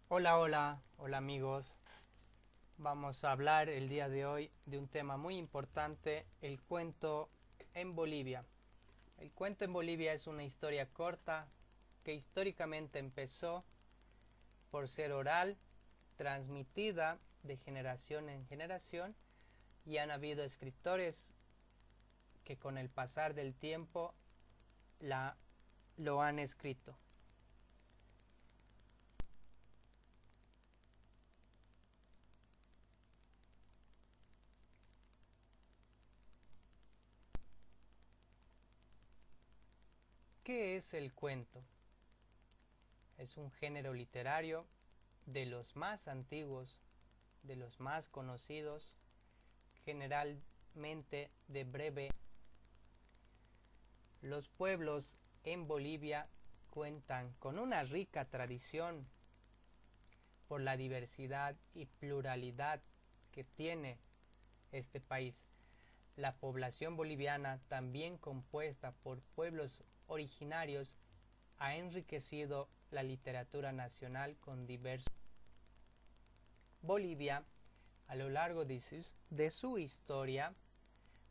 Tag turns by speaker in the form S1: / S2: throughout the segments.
S1: Hola, hola, hola amigos. Vamos a hablar el día de hoy de un tema muy importante, el cuento en Bolivia. El cuento en Bolivia es una historia corta que históricamente empezó por ser oral, transmitida de generación en generación, y han habido escritores que con el pasar del tiempo lo han escrito. ¿Qué es el cuento? Es un género literario de los más antiguos, de los más conocidos, generalmente de breve. Los pueblos en Bolivia cuentan con una rica tradición por la diversidad y pluralidad que tiene este país. La población boliviana, también compuesta por pueblos originarios, ha enriquecido la literatura nacional con diversos. Bolivia, a lo largo de su historia,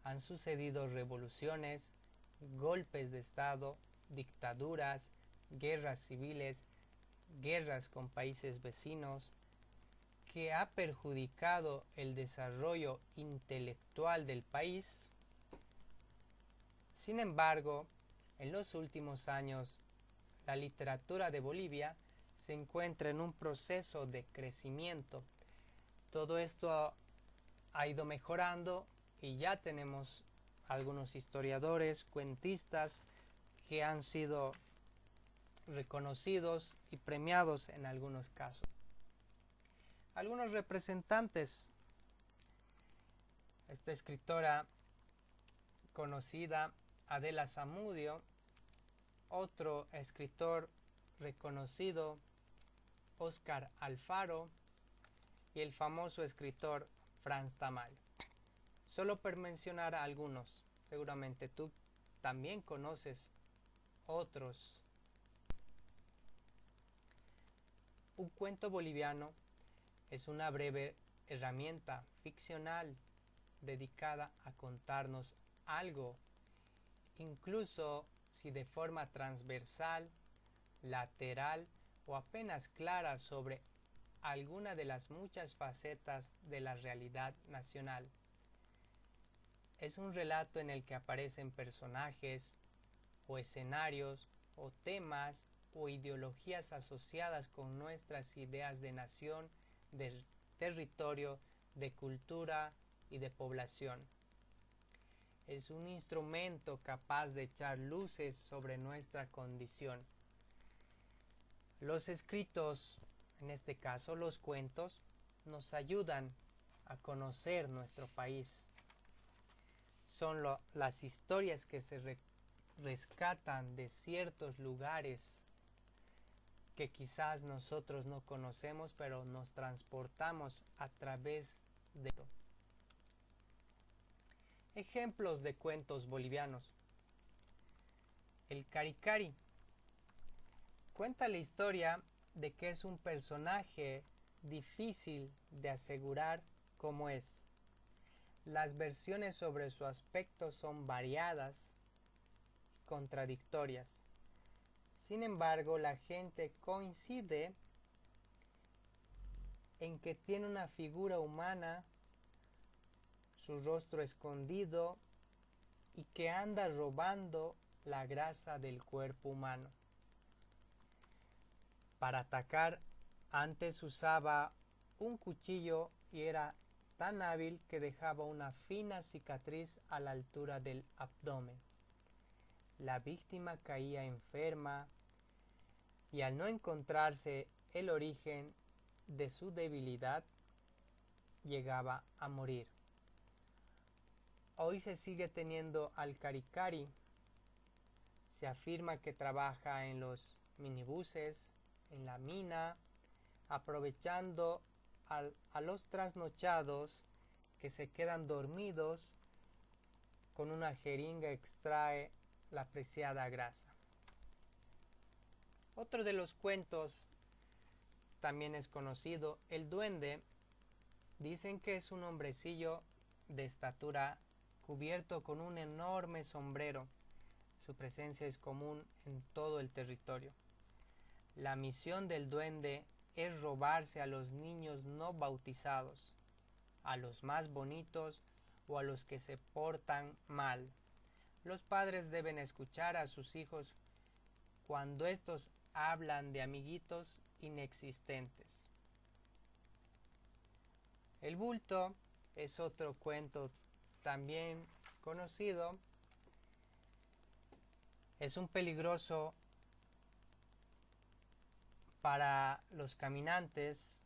S1: han sucedido revoluciones, golpes de Estado, dictaduras, guerras civiles, guerras con países vecinos, que ha perjudicado el desarrollo intelectual del país. Sin embargo, en los últimos años, la literatura de Bolivia se encuentra en un proceso de crecimiento. Todo esto ha ido mejorando y ya tenemos algunos historiadores, cuentistas que han sido reconocidos y premiados en algunos casos. Algunos representantes, esta escritora conocida Adela Zamudio, otro escritor reconocido Óscar Alfaro y el famoso escritor Franz Tamayo. Solo por mencionar a algunos, seguramente tú también conoces otros. Un cuento boliviano es una breve herramienta ficcional dedicada a contarnos algo, incluso si de forma transversal, lateral o apenas clara sobre alguna de las muchas facetas de la realidad nacional. Es un relato en el que aparecen personajes o escenarios o temas o ideologías asociadas con nuestras ideas de nación, de territorio, de cultura y de población. Es un instrumento capaz de echar luces sobre nuestra condición. Los escritos, en este caso los cuentos, nos ayudan a conocer nuestro país. Son las historias que se rescatan de ciertos lugares que quizás nosotros no conocemos, pero nos transportamos a través de esto. Ejemplos de cuentos bolivianos. El Caricari cuenta la historia de que es un personaje difícil de asegurar cómo es. Las versiones sobre su aspecto son variadas y contradictorias. Sin embargo, la gente coincide en que tiene una figura humana, su rostro escondido y que anda robando la grasa del cuerpo humano. Para atacar, antes usaba un cuchillo y era tan hábil que dejaba una fina cicatriz a la altura del abdomen. La víctima caía enferma y al no encontrarse el origen de su debilidad, llegaba a morir. Hoy se sigue teniendo al Caricari. Se afirma que trabaja en los minibuses, en la mina, aprovechando a los trasnochados que se quedan dormidos. Con una jeringa extrae la preciada grasa. Otro de los cuentos también es conocido el duende. Dicen que es un hombrecillo de estatura cubierto con un enorme sombrero. Su presencia es común en todo el territorio. La misión del duende es robarse a los niños no bautizados, a los más bonitos o a los que se portan mal. Los padres deben escuchar a sus hijos cuando estos hablan de amiguitos inexistentes. El bulto es otro cuento también conocido. Es un peligroso para los caminantes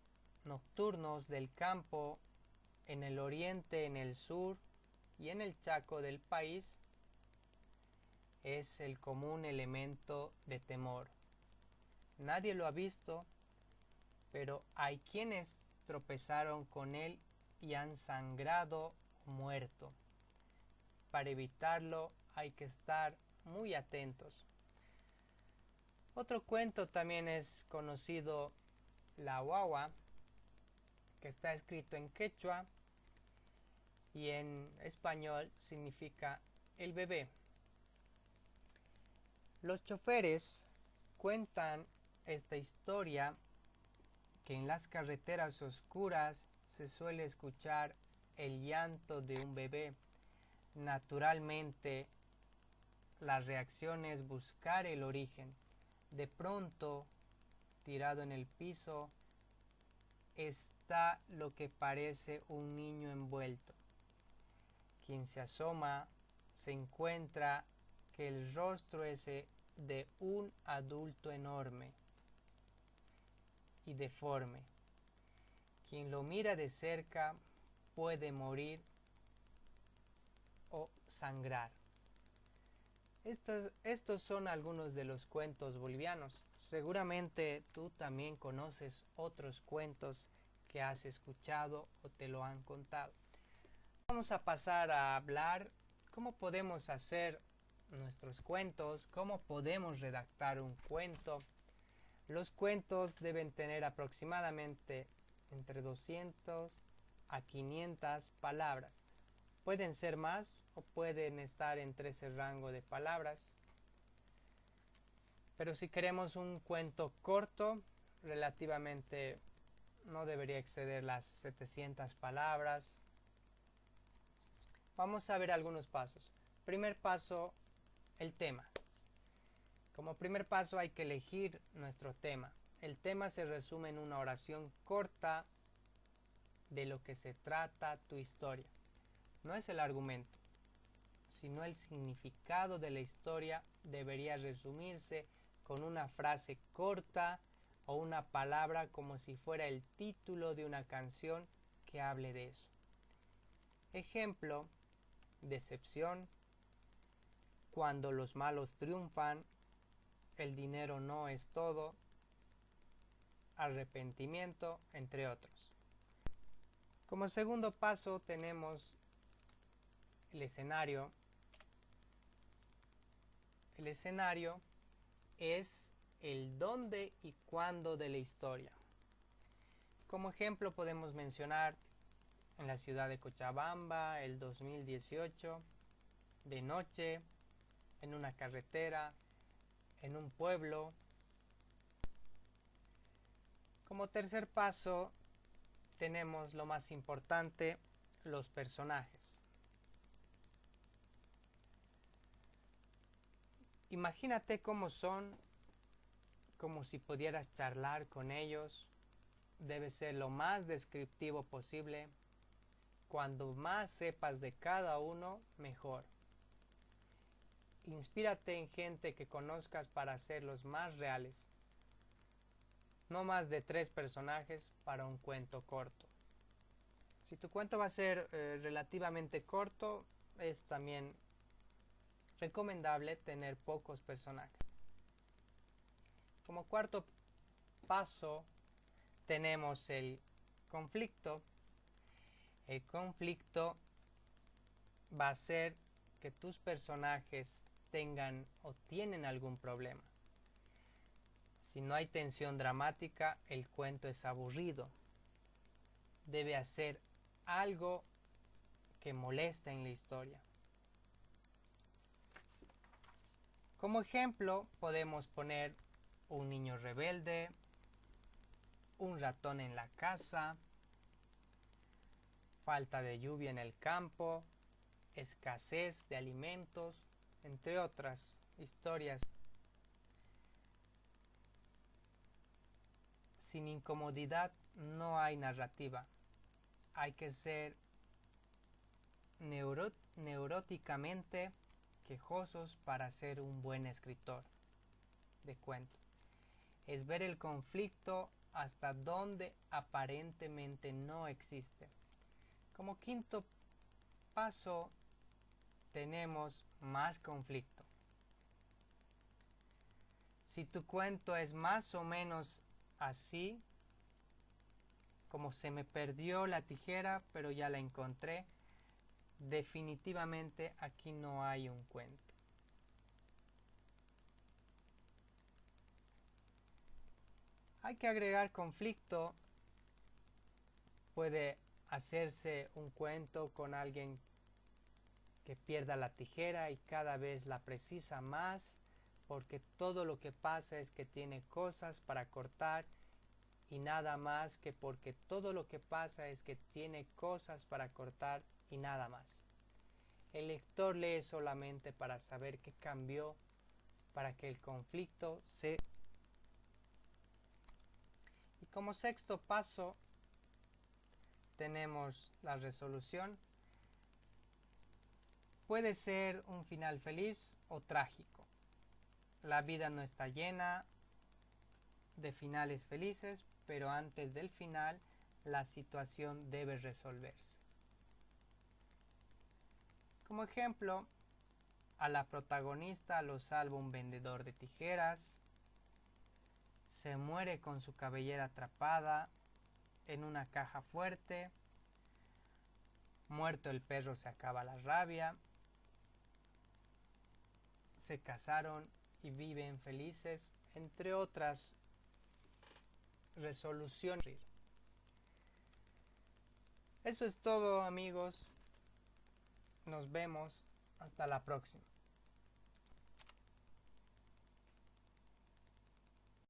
S1: nocturnos del campo en el oriente, en el sur y en el Chaco del país. Es el común elemento de temor. Nadie lo ha visto, pero hay quienes tropezaron con él y han sangrado o muerto. Para evitarlo hay que estar muy atentos. Otro cuento también es conocido, la guagua, que está escrito en quechua y en español significa el bebé. Los choferes cuentan esta historia que en las carreteras oscuras se suele escuchar el llanto de un bebé. Naturalmente, la reacción es buscar el origen. De pronto, tirado en el piso, está lo que parece un niño envuelto. Quien se asoma se encuentra que el rostro es de un adulto enorme y deforme. Quien lo mira de cerca puede morir o sangrar. Estos son algunos de los cuentos bolivianos. Seguramente tú también conoces otros cuentos que has escuchado o te lo han contado. Vamos a pasar a hablar cómo podemos hacer nuestros cuentos, cómo podemos redactar un cuento. Los cuentos deben tener aproximadamente entre 200 a 500 palabras. Pueden ser más o pueden estar entre ese rango de palabras. Pero si queremos un cuento corto, relativamente no debería exceder las 700 palabras. Vamos a ver algunos pasos. Primer paso, el tema. Como primer paso hay que elegir nuestro tema. El tema se resume en una oración corta de lo que se trata tu historia. No es el argumento, sino el significado de la historia debería resumirse con una frase corta o una palabra como si fuera el título de una canción que hable de eso. Ejemplo, decepción, cuando los malos triunfan, el dinero no es todo, arrepentimiento, entre otros. Como segundo paso tenemos el escenario. El escenario es el dónde y cuándo de la historia. Como ejemplo podemos mencionar en la ciudad de Cochabamba, el 2018, de noche, en una carretera, en un pueblo. Como tercer paso tenemos lo más importante, los personajes. Imagínate cómo son, como si pudieras charlar con ellos. Debe ser lo más descriptivo posible. Cuando más sepas de cada uno, mejor. Inspírate en gente que conozcas para hacerlos más reales. No más de 3 personajes para un cuento corto. Si tu cuento va a ser relativamente corto, es también recomendable tener pocos personajes. Como cuarto paso tenemos el conflicto. El conflicto va a ser que tus personajes tengan o tienen algún problema. Si no hay tensión dramática, el cuento es aburrido. Debe hacer algo que moleste en la historia. Como ejemplo, podemos poner un niño rebelde, un ratón en la casa, falta de lluvia en el campo, escasez de alimentos, entre otras historias. Sin incomodidad no hay narrativa. Hay que ser neuróticamente quejosos para ser un buen escritor de cuentos. Es ver el conflicto hasta donde aparentemente no existe. Como quinto paso tenemos más conflicto. Si tu cuento es más o menos así, como se me perdió la tijera pero ya la encontré, definitivamente aquí no hay un cuento. Hay que agregar conflicto. Puede hacerse un cuento con alguien que pierda la tijera y cada vez la precisa más, porque todo lo que pasa es que tiene cosas para cortar y nada más, que porque todo lo que pasa es que tiene cosas para cortar y nada más. El lector lee solamente para saber qué cambió, para que el conflicto se... Y como sexto paso tenemos la resolución. Puede ser un final feliz o trágico. La vida no está llena de finales felices, pero antes del final la situación debe resolverse. Como ejemplo, a la protagonista lo salva un vendedor de tijeras, se muere con su cabellera atrapada en una caja fuerte, muerto el perro se acaba la rabia, se casaron y viven felices, entre otras resoluciones. Eso es todo, amigos. Nos vemos. Hasta la próxima.